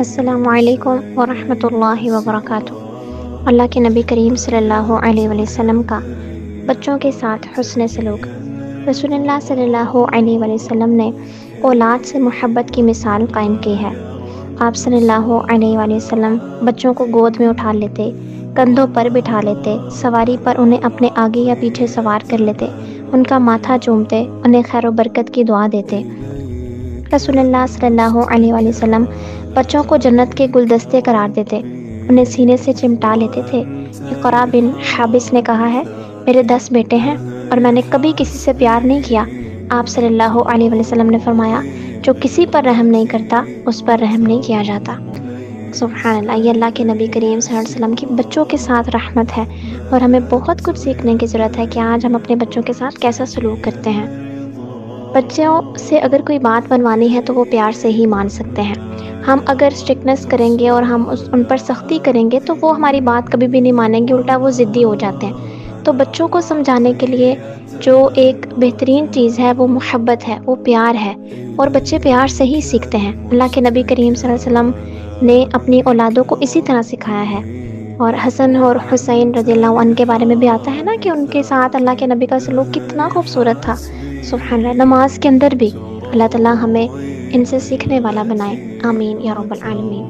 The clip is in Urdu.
السلام علیکم ورحمۃ اللہ وبرکاتہ۔ اللہ کے نبی کریم صلی اللہ علیہ وسلم کا بچوں کے ساتھ حسن سلوک۔ رسول اللہ صلی اللہ علیہ وسلم نے اولاد سے محبت کی مثال قائم کی ہے۔ آپ صلی اللہ علیہ وسلم بچوں کو گود میں اٹھا لیتے، کندھوں پر بٹھا لیتے، سواری پر انہیں اپنے آگے یا پیچھے سوار کر لیتے، ان کا ماتھا چومتے، انہیں خیر و برکت کی دعا دیتے۔ رسول اللہ صلی اللہ علیہ وسلم بچوں کو جنت کے گلدستے قرار دیتے، انہیں سینے سے چمٹا لیتے تھے۔ اقرا بن حابس نے کہا ہے، میرے 10 بیٹے ہیں اور میں نے کبھی کسی سے پیار نہیں کیا۔ آپ صلی اللہ علیہ وسلم نے فرمایا، جو کسی پر رحم نہیں کرتا اس پر رحم نہیں کیا جاتا۔ سبحان اللہ، یہ اللہ کے نبی کریم صلی اللہ علیہ وسلم کی بچوں کے ساتھ رحمت ہے، اور ہمیں بہت کچھ سیکھنے کی ضرورت ہے کہ آج ہم اپنے بچوں کے ساتھ کیسا سلوک کرتے ہیں۔ بچوں سے اگر کوئی بات بنوانی ہے تو وہ پیار سے ہی مان سکتے ہیں۔ ہم اگر اسٹرکٹنس کریں گے اور ہم ان پر سختی کریں گے تو وہ ہماری بات کبھی بھی نہیں مانیں گے، الٹا وہ ضدی ہو جاتے ہیں۔ تو بچوں کو سمجھانے کے لیے جو ایک بہترین چیز ہے وہ محبت ہے، وہ پیار ہے، اور بچے پیار سے ہی سیکھتے ہیں۔ اللہ کے نبی کریم صلی اللہ علیہ وسلم نے اپنی اولادوں کو اسی طرح سکھایا ہے۔ اور حسن اور حسین رضی اللہ عنہ کے بارے میں بھی آتا ہے نا کہ ان کے ساتھ اللہ کے نبی کا سلوک کتنا خوبصورت تھا۔ سبحان اللہ، نماز کے اندر بھی اللہ تعالیٰ ہمیں ان سے سیکھنے والا بنائے، آمین یا رب العالمین۔